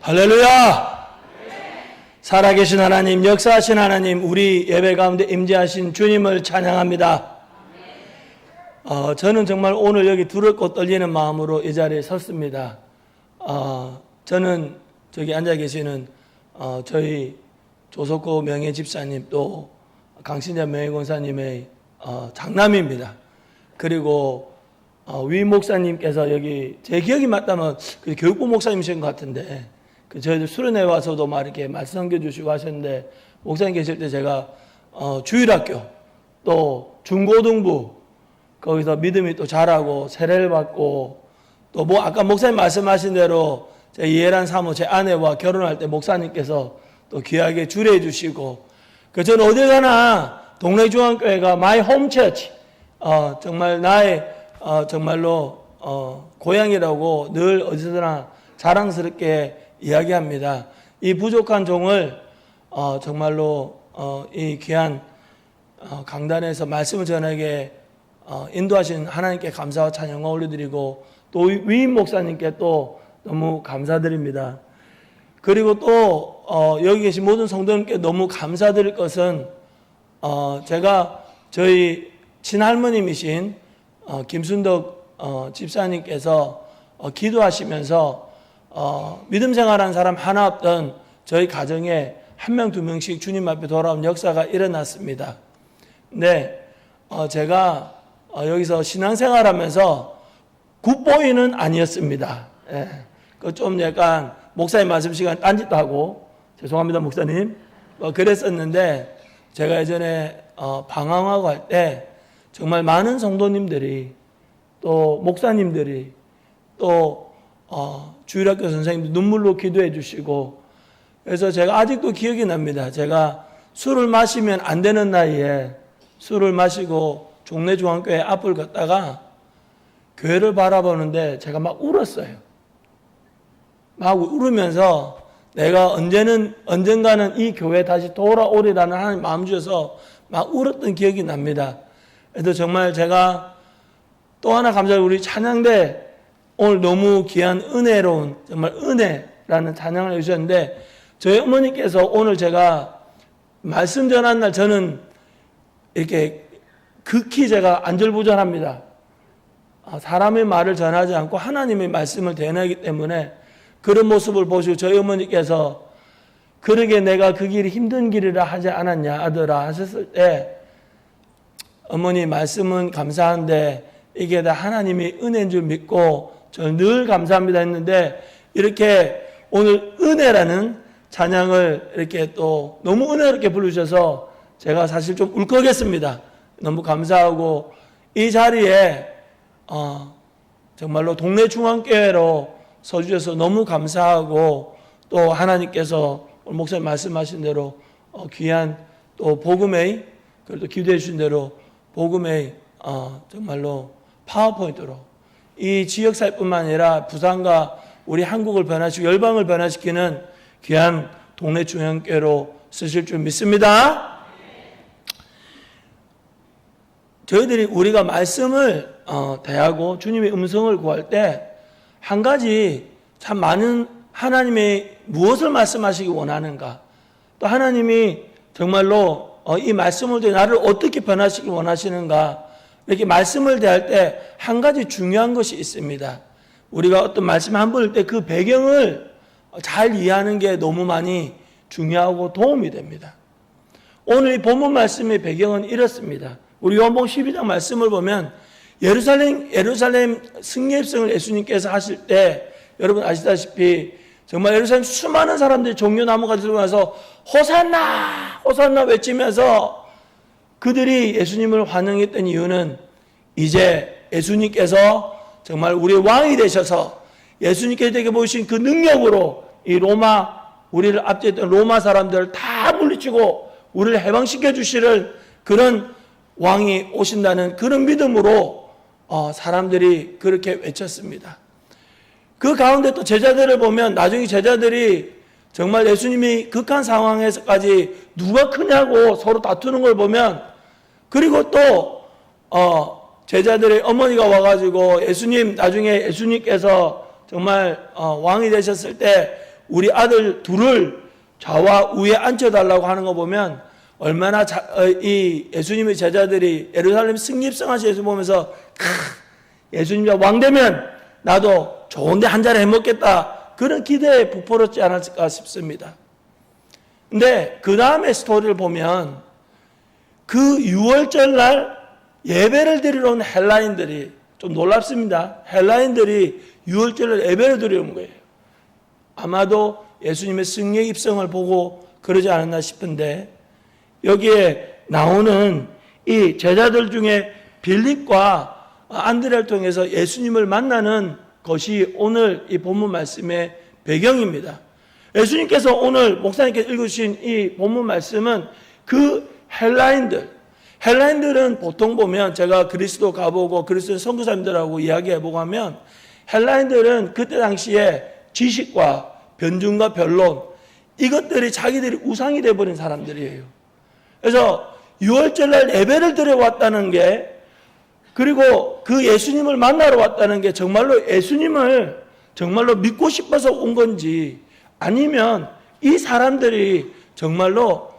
할렐루야! 살아계신 하나님, 역사하신 하나님, 우리 예배 가운데 임재하신 주님을 찬양합니다. 저는 정말 오늘 여기 두렵고 떨리는 마음으로 이 자리에 섰습니다. 저는 저기 앉아 계시는 저희 조석호 명예 집사님 또 강신자 명예 권사님의 장남입니다. 그리고 위 목사님께서 여기 제 기억이 맞다면 교육부 목사님이신 것 같은데 저희들 수련회 와서도 막 이렇게 말씀 섬겨주시고 하셨는데 목사님 계실 때 제가 주일학교 또 중고등부 거기서 믿음이 또 자라고 세례를 받고 또 뭐 아까 목사님 말씀하신 대로 제 이해란 사모 제 아내와 결혼할 때 목사님께서 또 귀하게 주례해 주시고 저는 어딜 가나 동네 중앙교회가 my home church 정말 나의 정말로 고향이라고 늘 어디서나 자랑스럽게 이야기합니다. 이 부족한 종을 정말로 이 귀한 강단에서 말씀을 전하게 인도하신 하나님께 감사와 찬양을 올려드리고 또 위임 목사님께 또 너무 감사드립니다. 그리고 또 여기 계신 모든 성도님께 너무 감사드릴 것은 제가 저희 친할머님이신 김순덕 집사님께서 기도하시면서 믿음 생활하는 사람 하나 없던 저희 가정에 한 명, 두 명씩 주님 앞에 돌아온 역사가 일어났습니다. 근데 제가 여기서 신앙생활하면서 굿보이는 아니었습니다. 예. 좀 약간 목사님 말씀 시간 딴짓도 하고 죄송합니다 목사님 그랬었는데 제가 예전에 방황하고 할 때 정말 많은 성도님들이 또 목사님들이 또 주일학교 선생님들 눈물로 기도해 주시고 그래서 제가 아직도 기억이 납니다. 제가 술을 마시면 안 되는 나이에 술을 마시고 종래중앙교회 앞을 걷다가 교회를 바라보는데 제가 막 울었어요. 막 울으면서 내가 언젠가는 이 교회에 다시 돌아오리라는 하나님 마음 주셔서 막 울었던 기억이 납니다. 그래서 정말 제가 또 하나 감사해요. 우리 찬양대 오늘 너무 귀한 은혜로운 정말 은혜라는 찬양을 해주셨는데 저희 어머니께서 오늘 제가 말씀 전한 날 저는 이렇게 극히 제가 안절부절합니다. 사람의 말을 전하지 않고 하나님의 말씀을 대하기 때문에 그런 모습을 보시고 저희 어머니께서 그러게 내가 그 길이 힘든 길이라 하지 않았냐 아들아 하셨을 때 어머니 말씀은 감사한데 이게 다 하나님의 은혜인 줄 믿고 저는 늘 감사합니다 했는데 이렇게 오늘 은혜라는 찬양을 이렇게 또 너무 은혜롭게 부르셔서 제가 사실 좀 울컥했습니다. 너무 감사하고 이 자리에 정말로 동네 중앙교회로 서주셔서 너무 감사하고 또 하나님께서 목사님 말씀하신 대로 귀한 또 복음의 그리고 기도해 주신 대로 복음의 정말로 파워포인트로 이 지역사회뿐만 아니라 부산과 우리 한국을 변화시키고 열방을 변화시키는 귀한 동네 중앙교회로 쓰실 줄 믿습니다. 저희들이 우리가 말씀을 대하고 주님의 음성을 구할 때 한 가지 참 많은 하나님의 무엇을 말씀하시기 원하는가 또 하나님이 정말로 이 말씀을 통해 나를 어떻게 변화시키기 원하시는가 이렇게 말씀을 대할 때 한 가지 중요한 것이 있습니다. 우리가 어떤 말씀을 한 번 할 때 그 배경을 잘 이해하는 게 너무 많이 중요하고 도움이 됩니다. 오늘 이 본문 말씀의 배경은 이렇습니다. 우리 요한복음 12장 말씀을 보면 예루살렘 승리입성을 예수님께서 하실 때 여러분 아시다시피 정말 예루살렘 수많은 사람들이 종려나무가 들고 나서 호산나 호산나 외치면서 그들이 예수님을 환영했던 이유는 이제 예수님께서 정말 우리의 왕이 되셔서 예수님께서 보이신 그 능력으로 이 우리를 압제했던 로마 사람들을 다 물리치고 우리를 해방시켜 주시는 그런 왕이 오신다는 그런 믿음으로 사람들이 그렇게 외쳤습니다. 그 가운데 또 제자들을 보면 나중에 제자들이 정말 예수님이 극한 상황에서까지 누가 크냐고 서로 다투는 걸 보면 그리고 또 제자들의 어머니가 와가지고 예수님 나중에 예수님께서 정말 왕이 되셨을 때 우리 아들 둘을 좌와 우에 앉혀달라고 하는 거 보면 얼마나 이 예수님의 제자들이 예루살렘 승립성하신 예수 보면서 예수님이 왕 되면 나도 좋은데 한 자리 해먹겠다, 그런 기대에 부풀었지 않았을까 싶습니다. 근데 그 다음에 스토리를 보면 그 6월절 날 예배를 드리러 온 헬라인들이, 좀 놀랍습니다. 헬라인들이 6월절을 예배를 드리러 온 거예요. 아마도 예수님의 승리 입성을 보고 그러지 않았나 싶은데, 여기에 나오는 이 제자들 중에 빌립과 안드레를 통해서 예수님을 만나는 것이 오늘 이 본문 말씀의 배경입니다. 예수님께서 오늘 목사님께서 읽으신 이 본문 말씀은 그 헬라인들은 보통 보면, 제가 그리스도 가보고 그리스도 선교사님들하고 이야기해보고 하면, 헬라인들은 그때 당시에 지식과 변증과 변론, 이것들이 자기들이 우상이 되어버린 사람들이에요. 그래서 6월절날 예배를 드려왔다는 게, 그리고 그 예수님을 만나러 왔다는 게 정말로 예수님을 정말로 믿고 싶어서 온 건지, 아니면 이 사람들이 정말로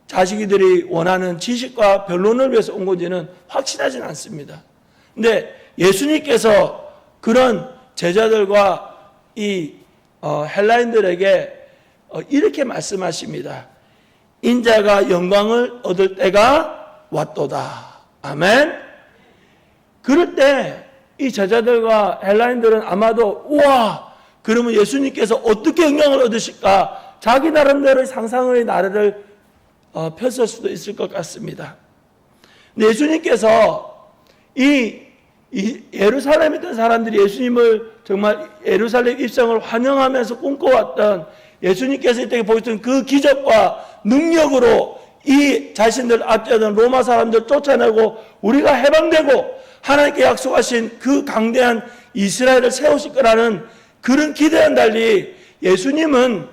자기들이 원하는 지식과 변론을 위해서 온 건지는 확실하진 않습니다. 근데 예수님께서 그런 제자들과 이 헬라인들에게 이렇게 말씀하십니다. 인자가 영광을 얻을 때가 왔도다. 아멘. 그럴 때 이 제자들과 헬라인들은 아마도 우와, 그러면 예수님께서 어떻게 영광을 얻으실까, 자기 나름대로 상상의 나래를 폈을 수도 있을 것 같습니다. 근데 예수님께서 이 예루살렘에 있던 사람들이 예수님을 정말 예루살렘 입성을 환영하면서 꿈꿔왔던, 예수님께서 이때 보였던 그 기적과 능력으로 이 자신들 앞지하던 로마 사람들 쫓아내고 우리가 해방되고 하나님께 약속하신 그 강대한 이스라엘을 세우실 거라는 그런 기대와는 달리, 예수님은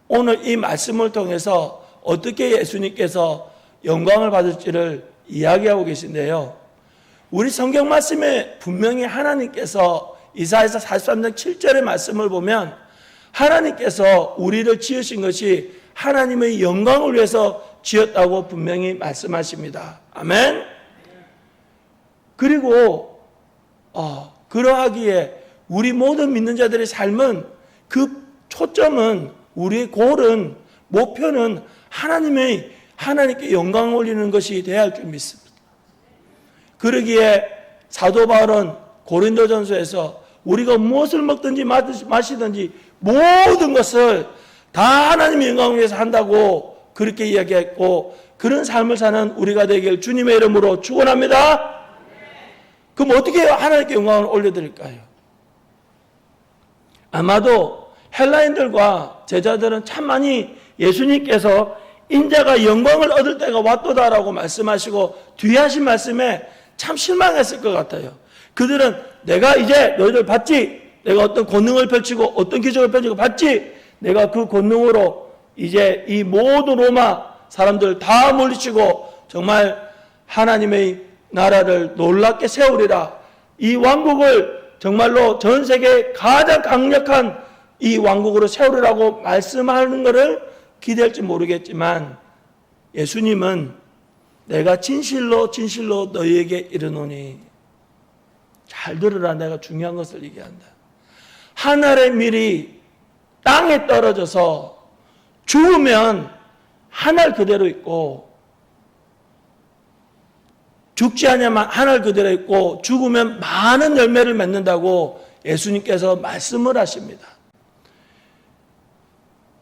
오늘 이 말씀을 통해서 어떻게 예수님께서 영광을 받을지를 이야기하고 계신데요. 우리 성경 말씀에 분명히 하나님께서 이사야서 43장 7절의 말씀을 보면, 하나님께서 우리를 지으신 것이 하나님의 영광을 위해서 지었다고 분명히 말씀하십니다. 아멘. 그리고 그러하기에 우리 모든 믿는 자들의 삶은, 그 초점은, 우리의 골은, 목표는 하나님께 영광을 올리는 것이 되어야 할 줄 믿습니다. 그러기에 사도 바울은 고린도전서에서 우리가 무엇을 먹든지 마시든지 모든 것을 다 하나님의 영광을 위해서 한다고 그렇게 이야기했고, 그런 삶을 사는 우리가 되길 주님의 이름으로 축원합니다. 그럼 어떻게 하나님께 영광을 올려드릴까요? 아마도 헬라인들과 제자들은 참 많이 예수님께서 인자가 영광을 얻을 때가 왔도다라고 말씀하시고 뒤에 하신 말씀에 참 실망했을 것 같아요. 그들은 내가 이제 너희들 봤지? 내가 어떤 권능을 펼치고 어떤 기적을 펼치고 봤지? 내가 그 권능으로 이제 이 모든 로마 사람들 다 물리치고 정말 하나님의 나라를 놀랍게 세우리라. 이 왕국을 정말로 전 세계 가장 강력한 이 왕국으로 세우리라고 말씀하는 것을 기대할지 모르겠지만, 예수님은 내가 진실로 너희에게 이르노니, 잘 들으라, 내가 중요한 것을 얘기한다. 하늘의 밀이 땅에 떨어져서 죽으면 하늘 그대로 있고, 죽지 않으면 하늘 그대로 있고, 죽으면 많은 열매를 맺는다고 예수님께서 말씀을 하십니다.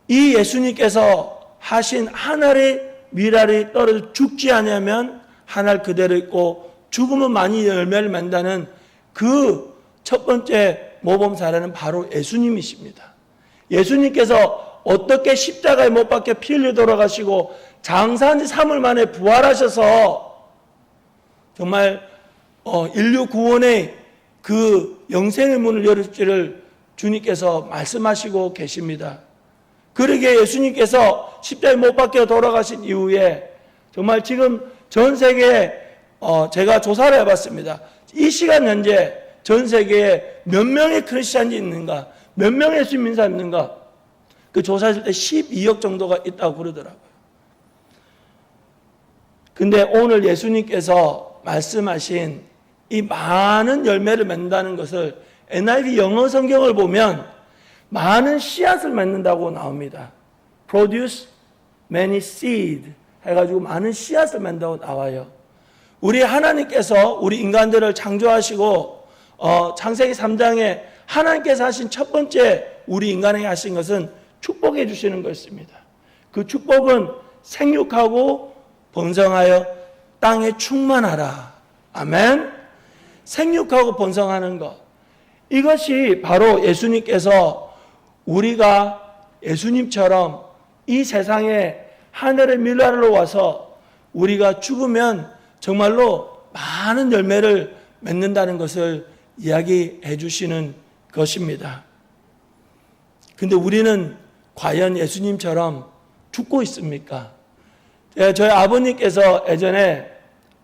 이 예수님께서 하신 하늘의 밀알이 떨어져 죽지 않으면 하늘 그대로 있고, 죽으면 많이 열매를 맺는다는 그 첫 번째 모범 사례는 바로 예수님이십니다. 예수님께서 어떻게 십자가에 못 박혀 피 흘려 돌아가시고 장사한 지 3일 만에 부활하셔서 정말 인류 구원의 그 영생의 문을 열을지를 주님께서 말씀하시고 계십니다. 그러기에 예수님께서 십자가에 못 박혀 돌아가신 이후에 정말 지금 전 세계에 제가 조사를 해봤습니다. 이 시간 현재 전 세계에 몇 명의 크리스찬이 있는가? 몇 명의 예수님 믿는 사람 있는가? 그 조사했을 때 12억 정도가 있다고 그러더라고요. 근데 오늘 예수님께서 말씀하신 이 많은 열매를 맺는다는 것을 NIV 영어 성경을 보면 많은 씨앗을 맺는다고 나옵니다. Produce many seed 해가지고 많은 씨앗을 맺는다고 나와요. 우리 하나님께서 우리 인간들을 창조하시고 창세기 3장에 하나님께서 하신 첫 번째 우리 인간에게 하신 것은 축복해 주시는 것입니다. 그 축복은 생육하고 번성하여 땅에 충만하라. 아멘. 생육하고 번성하는 것. 이것이 바로 예수님께서 우리가 예수님처럼 이 세상에 하늘의 밀라로 와서 우리가 죽으면 정말로 많은 열매를 맺는다는 것을 이야기해 주시는 것입니다. 근데 우리는 과연 예수님처럼 죽고 있습니까? 저희 아버님께서 예전에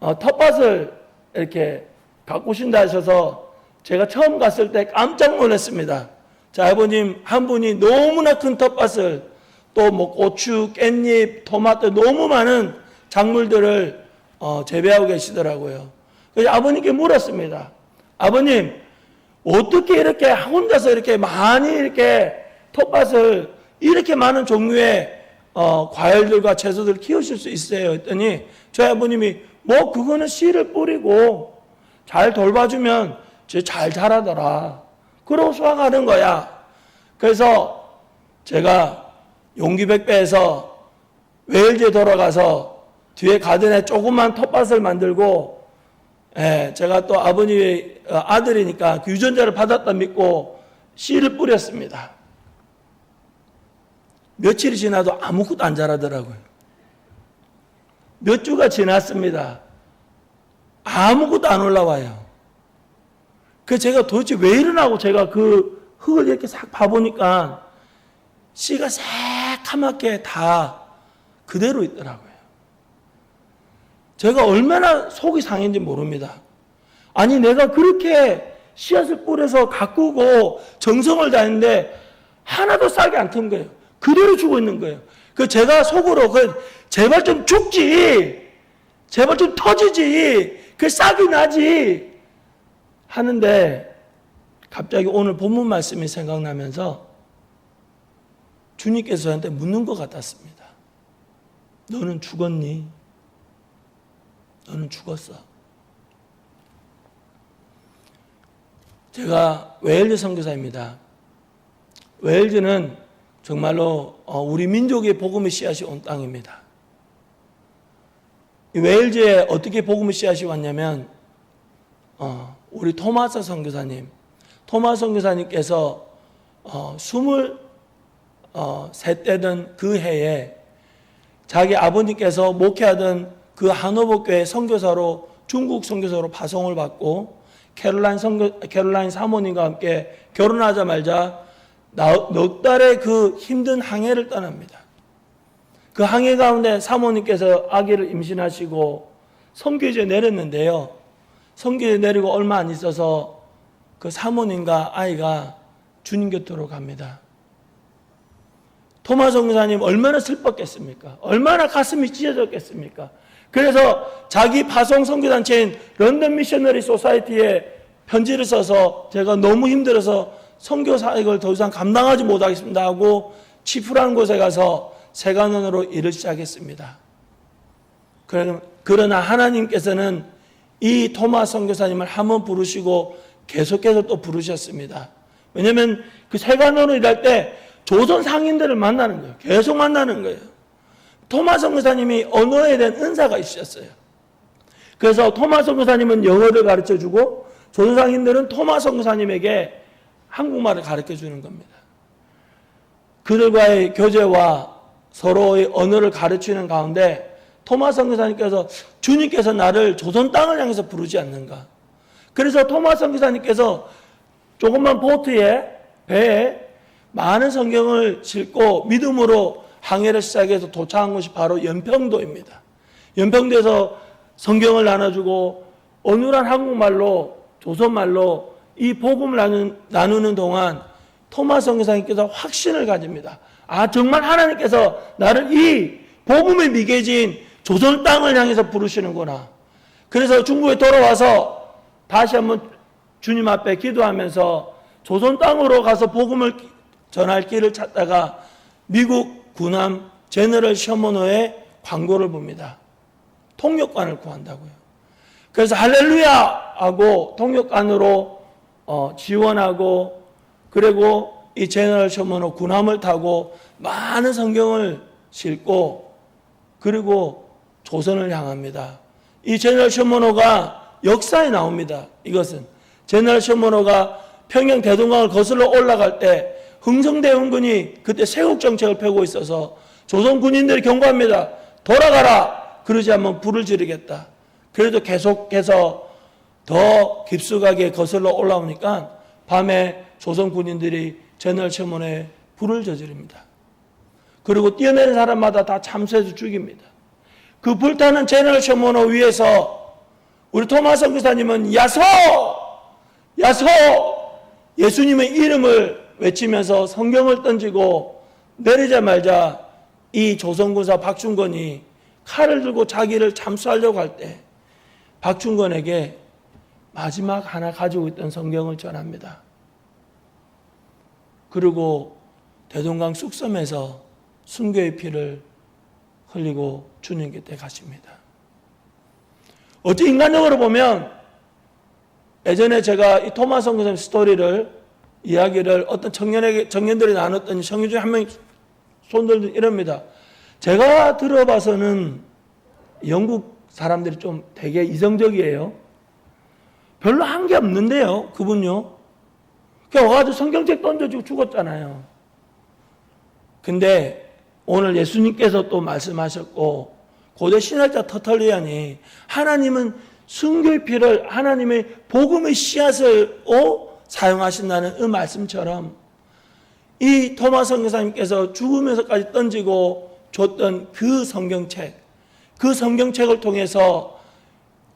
텃밭을 이렇게 가꾸신다 하셔서 제가 처음 갔을 때 깜짝 놀랐습니다. 제 아버님 한 분이 너무나 큰 텃밭을 또 뭐 고추, 깻잎, 토마토 너무 많은 작물들을 재배하고 계시더라고요. 그래서 아버님께 물었습니다. 아버님, 어떻게 이렇게 혼자서 이렇게 많이 이렇게 텃밭을 이렇게 많은 종류의 과일들과 채소들 키우실 수 있어요? 했더니 저희 아버님이 뭐 그거는 씨를 뿌리고 잘 돌봐주면 잘 자라더라. 그러고 수확하는 거야. 그래서 제가 용기백배에서 웨일즈에 돌아가서 뒤에 가든에 조그만 텃밭을 만들고 제가 또 아버님의 아들이니까 그 유전자를 받았다 믿고 씨를 뿌렸습니다. 며칠이 지나도 아무것도 안 자라더라고요. 몇 주가 지났습니다. 아무것도 안 올라와요. 그래서 제가 도대체 왜 이러나고 제가 그 흙을 이렇게 싹 봐보니까 씨가 새카맣게 다 그대로 있더라고요. 제가 얼마나 속이 상했는지 모릅니다. 아니 내가 그렇게 씨앗을 뿌려서 가꾸고 정성을 다했는데 하나도 싹이 안 튼 거예요. 그대로 죽어 있는 거예요. 그 제가 속으로 제발 좀 죽지, 제발 좀 터지지, 그 싹이 나지 하는데 갑자기 오늘 본문 말씀이 생각나면서 주님께서 저한테 묻는 것 같았습니다. 너는 죽었니? 너는 죽었어. 제가 웨일즈 선교사입니다. 웨일즈는 정말로 우리 민족의 복음의 씨앗이 온 땅입니다. 웨일즈에 어떻게 복음의 씨앗이 왔냐면 우리 토마스 선교사님께서 23대던 그 해에 자기 아버님께서 목회하던 그 하노버 교회 선교사로 중국 선교사로 파송을 받고 캐롤라인 사모님과 함께 결혼하자마자 넉 달의 그 힘든 항해를 떠납니다. 그 항해 가운데 사모님께서 아기를 임신하시고 선교지에 내렸는데요. 선교지에 내리고 얼마 안 있어서 그 사모님과 아이가 주님 곁으로 갑니다. 토마스 선교사님 얼마나 슬펐겠습니까? 얼마나 가슴이 찢어졌겠습니까? 그래서 자기 파송 선교단체인 런던 미셔너리 소사이티에 편지를 써서 제가 너무 힘들어서 선교 사역을 더 이상 감당하지 못하겠습니다 하고 치프라는 곳에 가서 세관원으로 일을 시작했습니다. 그러나 하나님께서는 이 토마스 선교사님을 한번 부르시고 계속해서 또 부르셨습니다. 왜냐하면 그 세관원으로 일할 때 조선 상인들을 만나는 거예요. 계속 만나는 거예요. 토마스 선교사님이 언어에 대한 은사가 있으셨어요. 그래서 토마스 선교사님은 영어를 가르쳐주고 조선 상인들은 토마스 선교사님에게 한국말을 가르쳐주는 겁니다. 그들과의 교제와 서로의 언어를 가르치는 가운데 토마스 선교사님께서 주님께서 나를 조선 땅을 향해서 부르지 않는가. 그래서 토마스 선교사님께서 조그만 배에 많은 성경을 싣고 믿음으로 항해를 시작해서 도착한 곳이 바로 연평도입니다. 연평도에서 성경을 나눠주고 어눌한 한국말로 조선말로 이 복음을 나누는 동안 토마 선교사님께서 확신을 가집니다. 아, 정말 하나님께서 나를 이 복음의 미개진 조선 땅을 향해서 부르시는구나. 그래서 중국에 돌아와서 다시 한번 주님 앞에 기도하면서 조선 땅으로 가서 복음을 전할 길을 찾다가 미국 구남 제너럴 셔먼호의 광고를 봅니다. 통역관을 구한다고요. 그래서 할렐루야 하고 통역관으로 지원하고, 그리고 이 제너럴 셔먼호 군함을 타고 많은 성경을 싣고, 그리고 조선을 향합니다. 이 제너럴 셔먼호가 역사에 나옵니다. 이것은 제너럴 셔먼호가 평양 대동강을 거슬러 올라갈 때 흥성대원군이 그때 세국 정책을 펴고 있어서 조선 군인들이 경고합니다. 돌아가라. 그러지 않으면 불을 지르겠다. 그래도 계속해서 더 깊숙하게 거슬러 올라오니까 밤에 조선 군인들이 제너럴 셔먼호에 불을 저지릅니다. 그리고 뛰어내린 사람마다 다 참수해서 죽입니다. 그 불타는 제너럴 셔먼호 위에서 우리 토마 선교사님은 야소! 야소! 예수님의 이름을 외치면서 성경을 던지고 내리자마자 이 조선군사 박충건이 칼을 들고 자기를 참수하려고 할 때 박충건에게 마지막 하나 가지고 있던 성경을 전합니다. 그리고 대동강 쑥섬에서 순교의 피를 흘리고 주님 곁에 가십니다. 어찌 인간적으로 보면 예전에 제가 이 토마 선교사님 스토리를 이야기를 어떤 청년들이 나눴더니 청년 중에 한 명이 손들고 이럽니다. 제가 들어봐서는 영국 사람들이 좀 되게 이성적이에요. 별로 한 게 없는데요, 그분요. 그냥 와가지고 성경책 던져주고 죽었잖아요. 근데 오늘 예수님께서 또 말씀하셨고, 고대 신학자 터털리안이 하나님은 순교의 피를 하나님의 복음의 씨앗을 사용하신다는 이 말씀처럼 이 토마 선교사님께서 죽으면서까지 던지고 줬던 그 성경책을 통해서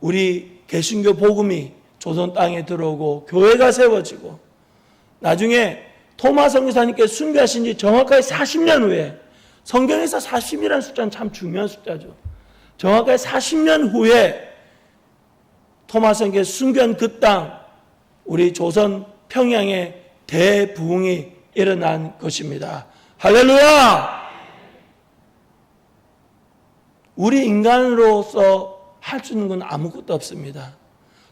우리 개신교 복음이 조선 땅에 들어오고 교회가 세워지고, 나중에 토마 선교사님께서 순교하신 지 정확하게 40년 후에, 성경에서 40이라는 숫자는 참 중요한 숫자죠. 정확하게 40년 후에 토마 선교사님께서 순교한 그 땅, 우리 조선 평양에 대부흥이 일어난 것입니다. 할렐루야! 우리 인간으로서 할 수 있는 건 아무것도 없습니다.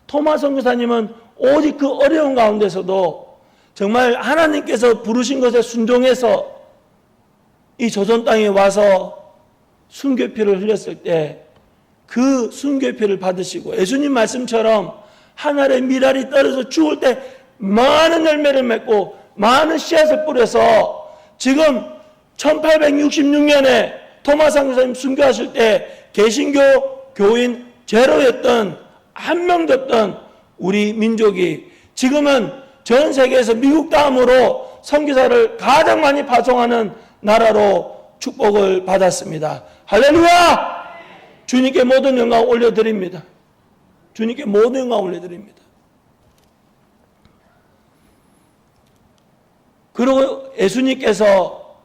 토마 선교사님은 오직 그 어려운 가운데서도 정말 하나님께서 부르신 것에 순종해서 이 조선 땅에 와서 순교피를 흘렸을 때 그 순교피를 받으시고, 예수님 말씀처럼 하늘에 미랄이 떨어져 죽을 때 많은 열매를 맺고 많은 씨앗을 뿌려서 지금 1866년에 토마 선교사님 순교하실 때 개신교 교인 제로였던, 한 명도 없던 우리 민족이 지금은 전 세계에서 미국 다음으로 선교사를 가장 많이 파송하는 나라로 축복을 받았습니다. 할렐루야! 주님께 모든 영광 올려드립니다. 주님께 모든 영광 올려드립니다. 그리고 예수님께서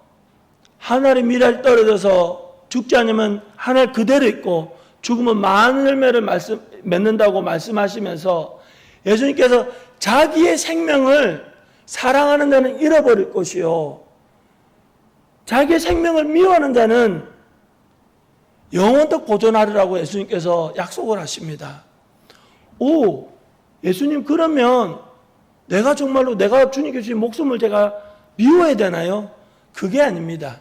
하늘에 미랄 떨어져서 죽지 않으면 하늘 그대로 있고 죽으면 많은 열매를 맺는다고 말씀하시면서, 예수님께서 자기의 생명을 사랑하는 자는 잃어버릴 것이요, 자기의 생명을 미워하는 자는 영원토록 보존하리라고 예수님께서 약속을 하십니다. 오, 예수님, 그러면 내가 정말로 내가 주님께 주신 목숨을 제가 미워해야 되나요? 그게 아닙니다.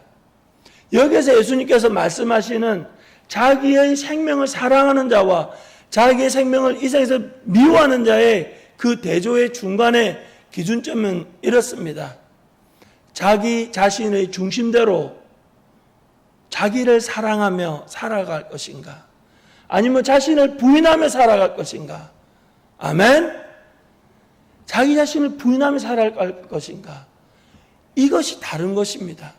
여기서 예수님께서 말씀하시는 자기의 생명을 사랑하는 자와 자기의 생명을 이 세상에서 미워하는 자의 그 대조의 중간에 기준점은 이렇습니다. 자기 자신의 중심대로 자기를 사랑하며 살아갈 것인가, 아니면 자신을 부인하며 살아갈 것인가. 아멘? 자기 자신을 부인하며 살아갈 것인가. 이것이 다른 것입니다.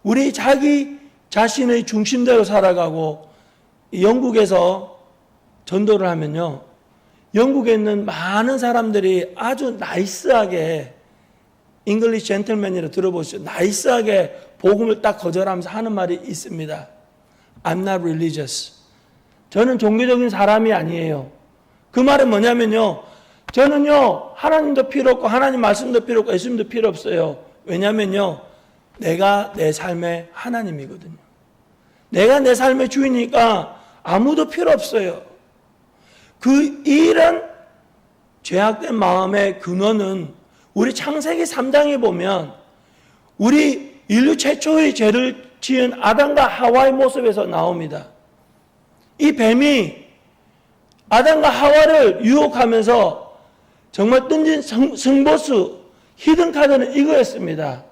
우리 자기 자신의 중심대로 살아가고, 영국에서 전도를 하면요, 영국에 있는 많은 사람들이 아주 나이스하게 잉글리시 젠틀맨이라 들어보시죠. 나이스하게 복음을 딱 거절하면서 하는 말이 있습니다. I'm not religious. 저는 종교적인 사람이 아니에요. 그 말은 뭐냐면요. 저는요, 하나님도 필요 없고, 하나님 말씀도 필요 없고, 예수님도 필요 없어요. 왜냐면요, 내가 내 삶의 하나님이거든요. 내가 내 삶의 주인이니까 아무도 필요 없어요. 이런 죄악된 마음의 근원은 우리 창세기 3장에 보면 우리 인류 최초의 죄를 지은 아담과 하와의 모습에서 나옵니다. 이 뱀이 아담과 하와를 유혹하면서 정말 던진 승보수, 히든카드는 이거였습니다.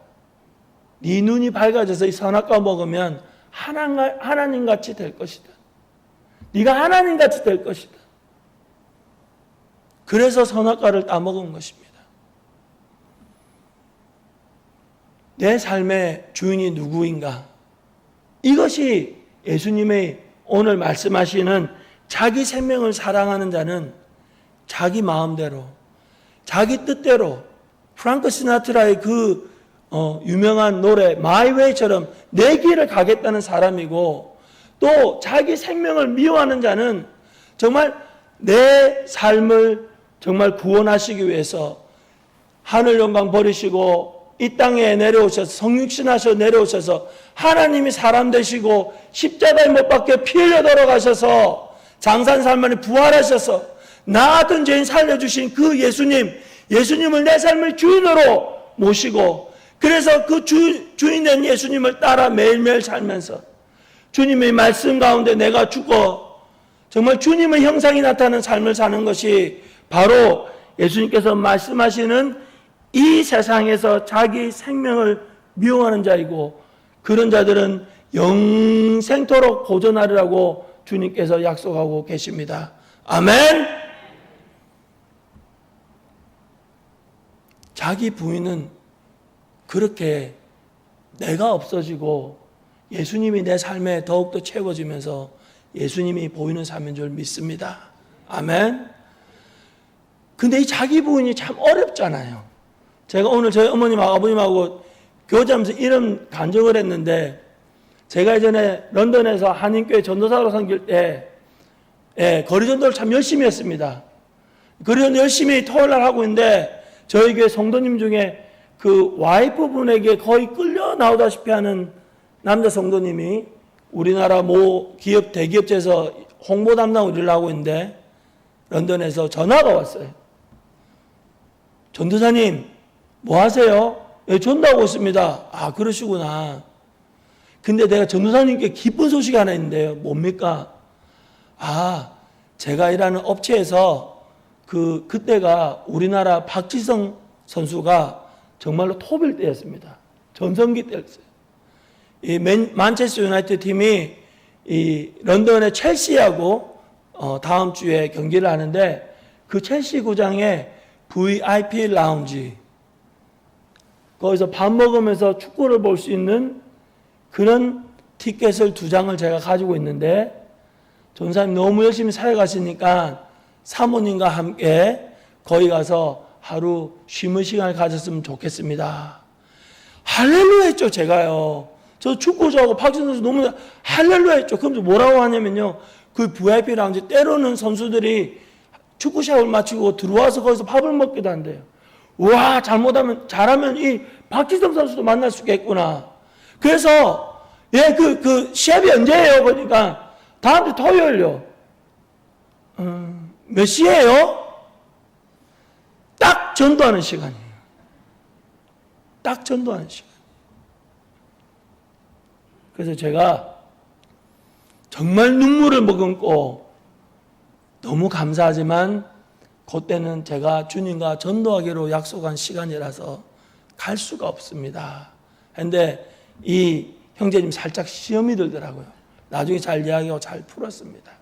네 눈이 밝아져서 이 선악과 먹으면 하나님같이 될 것이다. 네가 하나님같이 될 것이다. 그래서 선악과를 따먹은 것입니다. 내 삶의 주인이 누구인가? 이것이 예수님의 오늘 말씀하시는 자기 생명을 사랑하는 자는 자기 마음대로, 자기 뜻대로, 프랑크 시나트라의 유명한 노래 My Way처럼 내 길을 가겠다는 사람이고, 또 자기 생명을 미워하는 자는 정말 내 삶을 정말 구원하시기 위해서 하늘 영광 버리시고 이 땅에 내려오셔서 성육신하셔 내려오셔서 하나님이 사람 되시고 십자가에 못 박혀 피 흘려 돌아가셔서 장사한 사람 만에 부활하셔서 나 같은 죄인 살려주신 그 예수님을 내 삶의 주인으로 모시고, 그래서 그 주인 된 예수님을 따라 매일매일 살면서 주님의 말씀 가운데 내가 죽어 정말 주님의 형상이 나타나는 삶을 사는 것이 바로 예수님께서 말씀하시는 이 세상에서 자기 생명을 미워하는 자이고, 그런 자들은 영생토록 보존하리라고 주님께서 약속하고 계십니다. 아멘. 자기 부인은 그렇게 내가 없어지고 예수님이 내 삶에 더욱더 채워지면서 예수님이 보이는 삶인 줄 믿습니다. 아멘. 근데 이 자기 부인이 참 어렵잖아요. 제가 오늘 저희 어머님하고 아버님하고 교제하면서 이런 간증을 했는데, 제가 예전에 런던에서 한인교회 전도사로 섬길 때 거리 전도를 참 열심히 했습니다. 거리 전도 열심히 토요일날 하고 있는데 저희 교회 성도님 중에 그 와이프분에게 거의 끌려 나오다시피 하는 남자 성도님이 우리나라 모 기업 대기업체에서 홍보 담당 일을 하고 있는데 런던에서 전화가 왔어요. 전도사님 뭐 하세요? 예, 전도하고 있습니다. 아, 그러시구나. 근데 내가 전도사님께 기쁜 소식이 하나 있는데요. 뭡니까? 아, 제가 일하는 업체에서 그때가 우리나라 박지성 선수가 정말로 톱일 때였습니다. 전성기 때였어요. 이 만체스터 유나이티드 팀이 이 런던의 첼시하고 다음 주에 경기를 하는데, 그 첼시 구장에 VIP 라운지, 거기서 밥 먹으면서 축구를 볼 수 있는 그런 티켓을 2장을 제가 가지고 있는데, 전사님 너무 열심히 살아가시니까 사모님과 함께 거기 가서 하루 쉼의 시간을 가졌으면 좋겠습니다. 할렐루야 했죠, 제가요. 저 축구 좋아하고 박진선 선수 너무 할렐루야 했죠. 그럼 뭐라고 하냐면요, 그 VIP 라운지 때로는 선수들이 축구 샷을 마치고 들어와서 거기서 밥을 먹기도 한대요. 와, 잘하면 이 박지성 선수도 만날 수 있겠구나. 그래서 그 시합이 언제예요? 그러니까 다음 주 토요일요. 몇 시예요? 딱 전도하는 시간이에요. 딱 전도하는 시간. 그래서 제가 정말 눈물을 머금고 너무 감사하지만 그때는 제가 주님과 전도하기로 약속한 시간이라서 갈 수가 없습니다. 근데 이 형제님 살짝 시험이 들더라고요. 나중에 잘 이야기하고 잘 풀었습니다.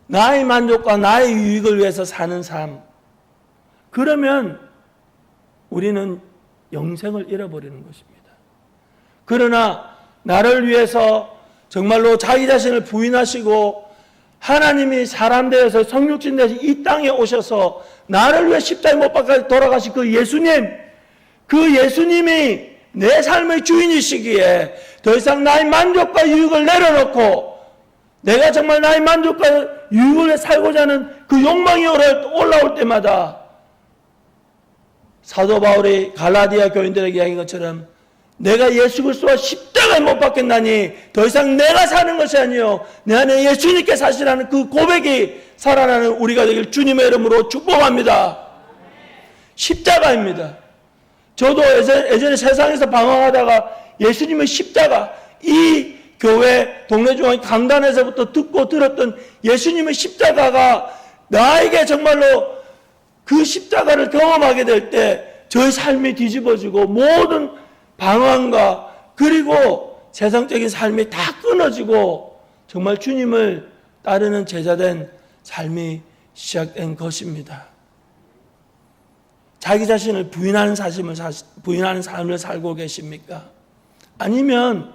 나의 만족과 나의 유익을 위해서 사는 삶, 그러면 우리는 영생을 잃어버리는 것입니다. 그러나 나를 위해서 정말로 자기 자신을 부인하시고 하나님이 사람 되어서 성육신 되어서 이 땅에 오셔서 나를 위해 십자가에 못 박아 돌아가신 그 예수님, 그 예수님이 내 삶의 주인이시기에 더 이상 나의 만족과 유익을 내려놓고 내가 정말 나의 만족과 유익을 살고자 하는 그 욕망이 올라올 때마다 사도 바울이 갈라디아 교인들에게 이야기한 것처럼 내가 예수 그리스도와 십자가에 못 박혔나니 더 이상 내가 사는 것이 아니요 내 안에 예수님께 사시라는 그 고백이 살아나는 우리가 되길 주님의 이름으로 축복합니다. 십자가입니다. 저도 예전에 세상에서 방황하다가 예수님의 십자가, 이 교회 동네 중앙 강단에서부터 듣고 들었던 예수님의 십자가가 나에게 정말로 그 십자가를 경험하게 될 때 저의 삶이 뒤집어지고 모든 방황과 그리고 세상적인 삶이 다 끊어지고 정말 주님을 따르는 제자된 삶이 시작된 것입니다. 자기 자신을 부인하는 삶을 살고 계십니까? 아니면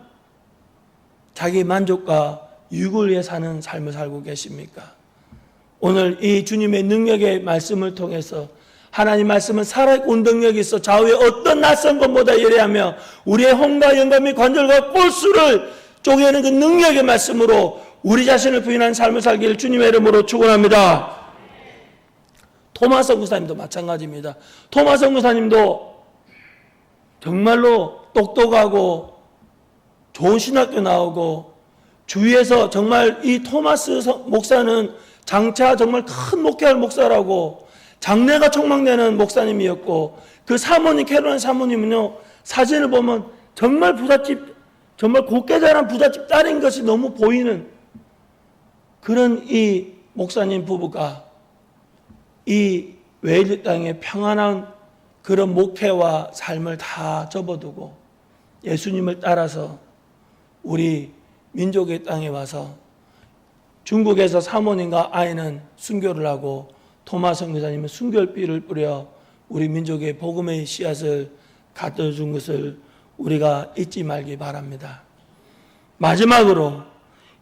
자기 만족과 유익을 위해 사는 삶을 살고 계십니까? 오늘 이 주님의 능력의 말씀을 통해서 하나님 말씀은 살아있고 운동력이 있어 좌우에 어떤 낯선 것보다 예리하며 우리의 혼과 영감이 관절과 골수를 쪼개는 그 능력의 말씀으로 우리 자신을 부인하는 삶을 살기를 주님의 이름으로 축원합니다. 토마스 선교사님도 마찬가지입니다. 토마스 선교사님도 정말로 똑똑하고 좋은 신학교 나오고 주위에서 정말 이 토마스 목사는 장차 정말 큰 목회할 목사라고 장래가 촉망되는 목사님이었고 그 사모님 캐롤라인 사모님은요 사진을 보면 정말 부잣집 정말 곱게 자란 부잣집 딸인 것이 너무 보이는 그런 이 목사님 부부가 이 웨일즈 땅의 평안한 그런 목회와 삶을 다 접어두고 예수님을 따라서 우리 민족의 땅에 와서 중국에서 사모님과 아이는 순교를 하고 토마스 선교사님은 순교비를 뿌려 우리 민족의 복음의 씨앗을 가져준 것을 우리가 잊지 말기 바랍니다. 마지막으로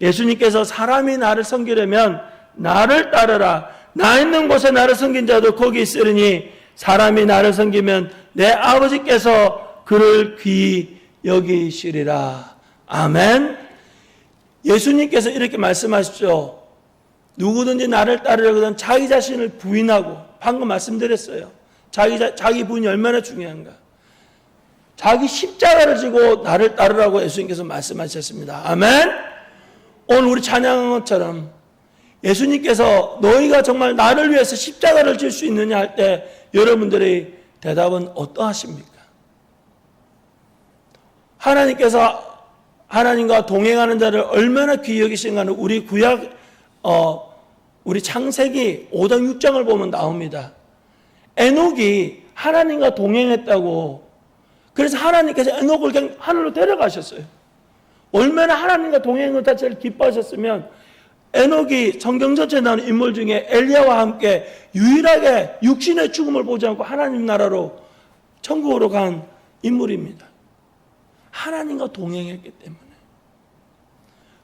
예수님께서 사람이 나를 섬기려면 나를 따르라. 나 있는 곳에 나를 섬긴 자도 거기 있으리니 사람이 나를 섬기면 내 아버지께서 그를 귀히 여기시리라. 아멘. 예수님께서 이렇게 말씀하시죠. 누구든지 나를 따르려거든 자기 자신을 부인하고 방금 말씀드렸어요. 자기 부인이 얼마나 중요한가. 자기 십자가를 지고 나를 따르라고 예수님께서 말씀하셨습니다. 아멘. 오늘 우리 찬양한 것처럼 예수님께서 너희가 정말 나를 위해서 십자가를 질 수 있느냐 할 때 여러분들의 대답은 어떠하십니까? 하나님께서 하나님과 동행하는 자를 얼마나 귀히 여기신가는 우리 우리 창세기 5장 6장을 보면 나옵니다. 에녹이 하나님과 동행했다고 그래서 하나님께서 에녹을 그냥 하늘로 데려가셨어요. 얼마나 하나님과 동행을 자체를 기뻐하셨으면 에녹이 성경 전체에 나오는 인물 중에 엘리야와 함께 유일하게 육신의 죽음을 보지 않고 하나님 나라로 천국으로 간 인물입니다. 하나님과 동행했기 때문에.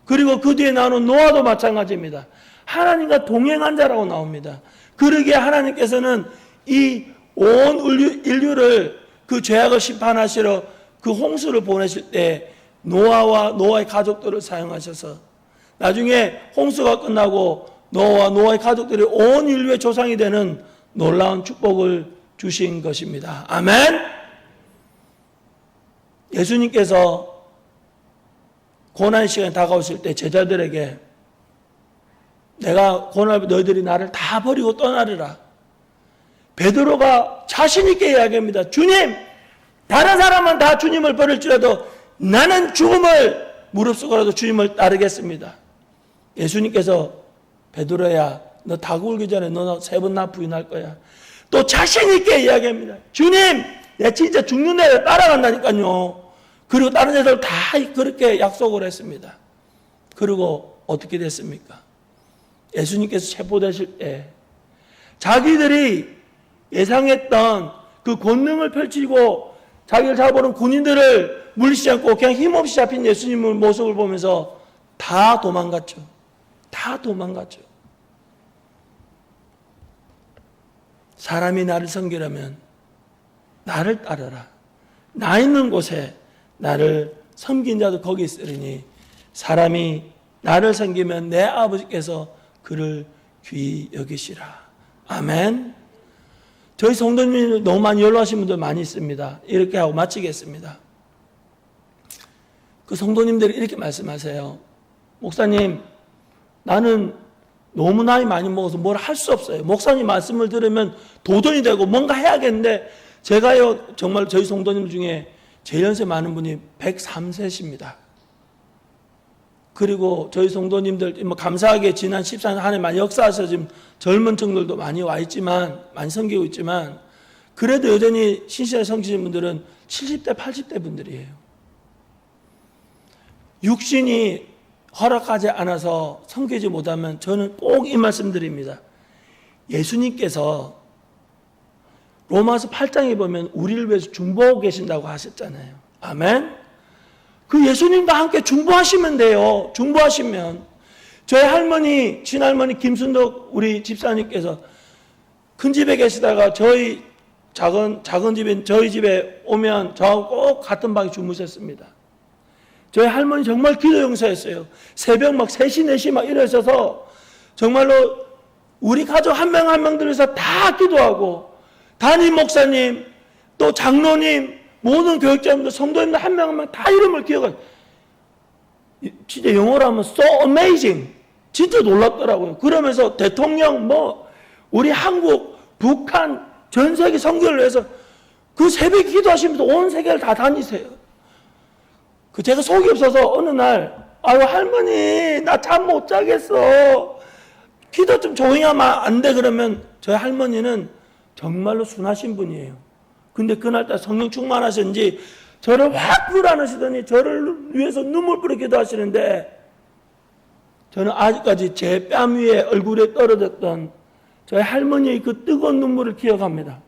그리고 그 뒤에 나오는 노아도 마찬가지입니다. 하나님과 동행한 자라고 나옵니다. 그러기에 하나님께서는 이 온 인류를 그 죄악을 심판하시러 그 홍수를 보내실 때 노아와 노아의 가족들을 사용하셔서 나중에 홍수가 끝나고 노아와 노아의 가족들이 온 인류의 조상이 되는 놀라운 축복을 주신 것입니다. 아멘. 예수님께서 고난 시간이 다가오실 때 제자들에게 내가 고난 너희들이 나를 다 버리고 떠나리라. 베드로가 자신 있게 이야기합니다. 주님, 다른 사람은 다 주님을 버릴지라도 나는 죽음을 무릅쓰고라도 주님을 따르겠습니다. 예수님께서 베드로야, 너 다 굴기 전에 너 3번 나 부인할 거야. 또 자신 있게 이야기합니다. 주님, 내가 진짜 죽는 날에 따라간다니까요. 그리고 다른 자들 다 그렇게 약속을 했습니다. 그리고 어떻게 됐습니까? 예수님께서 체포되실 때 자기들이 예상했던 그 권능을 펼치고 자기를 잡아오는 군인들을 물리치지 않고 그냥 힘없이 잡힌 예수님의 모습을 보면서 다 도망갔죠. 다 도망갔죠. 사람이 나를 섬기려면 나를 따르라. 나 있는 곳에 나를 섬긴 자도 거기 있으리니 사람이 나를 섬기면 내 아버지께서 그를 귀히 여기시라. 아멘. 저희 성도님들 너무 많이 연락하신 분들 많이 있습니다. 이렇게 하고 마치겠습니다. 그 성도님들이 이렇게 말씀하세요. 목사님, 나는 너무 나이 많이 먹어서 뭘 할 수 없어요. 목사님 말씀을 들으면 도전이 되고 뭔가 해야겠는데 제가요 정말 저희 성도님 중에 제일 연세 많은 분이 103세십니다. 그리고 저희 성도님들 뭐 감사하게 지난 14년 한 해 많이 역사하셔서 지금 젊은 층들도 많이 와 있지만 많이 섬기고 있지만 그래도 여전히 신실하게 섬기시는 분들은 70대 80대 분들이에요. 육신이 허락하지 않아서 섬기지 못하면 저는 꼭 이 말씀 드립니다. 예수님께서 로마서 8장에 보면 우리를 위해서 중보하고 계신다고 하셨잖아요. 아멘. 그 예수님과 함께 중보하시면 돼요. 중보하시면. 저희 할머니, 친할머니 김순덕 우리 집사님께서 큰 집에 계시다가 저희 작은 집인 저희 집에 오면 저하고 꼭 같은 방에 주무셨습니다. 저희 할머니 정말 기도 용사였어요. 새벽 막 3시, 4시 막 일어서서 정말로 우리 가족 한 명 한 명 들어서 다 기도하고 담임 목사님, 또 장로님, 모든 교육자님들, 성도님들 한 명 한 명 다 이름을 기억하고 진짜 영어로 하면 so amazing. 진짜 놀랍더라고요. 그러면서 대통령 우리 한국, 북한, 전 세계 선교를 위해서 그 새벽 기도하시면서 온 세계를 다 다니세요. 제가 속이 없어서 어느 날 아유 할머니 나 잠 못 자겠어. 기도 좀 조용히 하면 안 돼. 그러면 저희 할머니는 정말로 순하신 분이에요. 근데 그날따라 성령 충만하셨는지 저를 확 불안하시더니 저를 위해서 눈물 뿌려 기도하시는데 저는 아직까지 제 뺨 위에 얼굴에 떨어졌던 저희 할머니의 그 뜨거운 눈물을 기억합니다.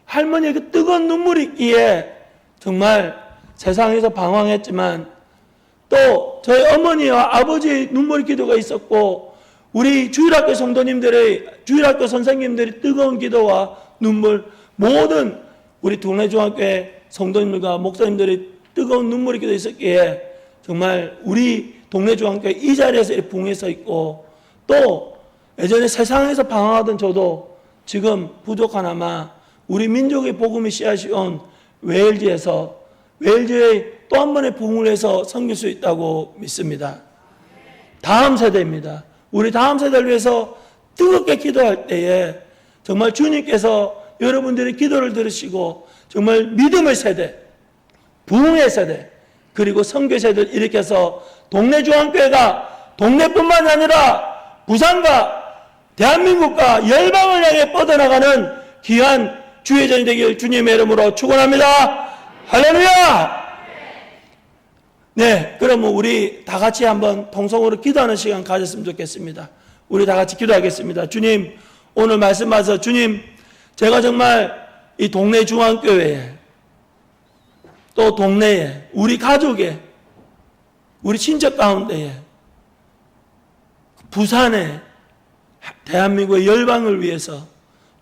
할머니의 그 뜨거운 눈물이 있기에 정말 세상에서 방황했지만 또 저희 어머니와 아버지의 눈물 기도가 있었고 우리 주일학교 성도님들의 주일학교 선생님들의 뜨거운 기도와 눈물 모든 우리 동래중학교의 성도님들과 목사님들의 뜨거운 눈물이 기도 있었기에 정말 우리 동래중학교 이 자리에서 이렇게 붕에 서 있고 또 예전에 세상에서 방황하던 저도 지금 부족하나마 우리 민족의 복음이 씨앗이 온 웨일즈의 또 한 번의 부흥을 해서 섬길 수 있다고 믿습니다. 다음 세대입니다. 우리 다음 세대를 위해서 뜨겁게 기도할 때에 정말 주님께서 여러분들의 기도를 들으시고 정말 믿음의 세대, 부흥의 세대, 그리고 선교 세대를 일으켜서 동래중앙교회가 동네뿐만 아니라 부산과 대한민국과 열방을 향해 뻗어나가는 귀한 주의전이 되길 주님의 이름으로 축원합니다. 할렐루야! 네, 그러면 우리 다 같이 한번 통성으로 기도하는 시간 가졌으면 좋겠습니다. 우리 다 같이 기도하겠습니다. 주님, 오늘 말씀하셔서 주님, 제가 정말 이 동네 중앙교회에 또 동네에 우리 가족에 우리 친척 가운데에 부산에 대한민국의 열방을 위해서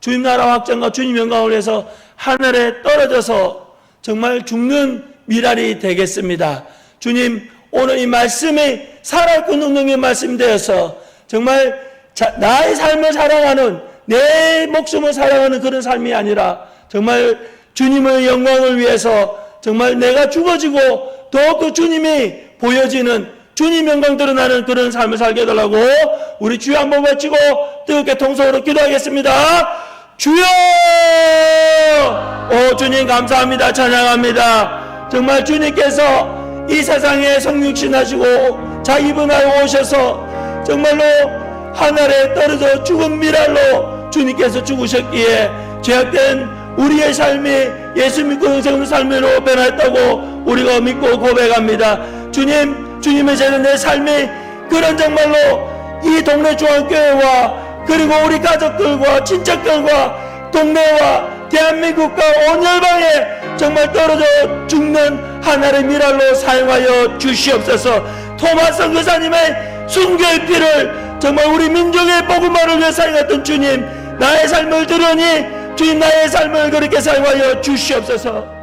주님 나라 확장과 주님 영광을 위해서 하늘에 떨어져서 정말 죽는 미랄이 되겠습니다. 주님, 오늘 이 말씀이 살아있고 능력의 말씀이 되어서 정말 나의 삶을 사랑하는 내 목숨을 사랑하는 그런 삶이 아니라 정말 주님의 영광을 위해서 정말 내가 죽어지고 더욱더 주님이 보여지는 주님 영광 드러나는 그런 삶을 살게 해달라고 우리 주여 한번 외치고 뜨겁게 통성으로 기도하겠습니다. 주여! 오 주님 감사합니다. 찬양합니다. 정말 주님께서 이 세상에 성육신하시고 자기분하여 오셔서 정말로 하늘에 떨어져 죽은 미랄로 주님께서 죽으셨기에 죄악된 우리의 삶이 예수 믿고 영생의 삶으로 변화했다고 우리가 믿고 고백합니다. 주님, 주님의 제는 내 삶이 그런 정말로 이 동네 중앙교회와 그리고 우리 가족들과 친척들과 동네와 대한민국과 온 열방에 정말 떨어져 죽는 하나의 미랄로 사용하여 주시옵소서. 토마스 선교사님의 순교의 피를 정말 우리 민족의 복음화를 위해 사용했던 주님, 나의 삶을 들으니 주님 나의 삶을 그렇게 사용하여 주시옵소서.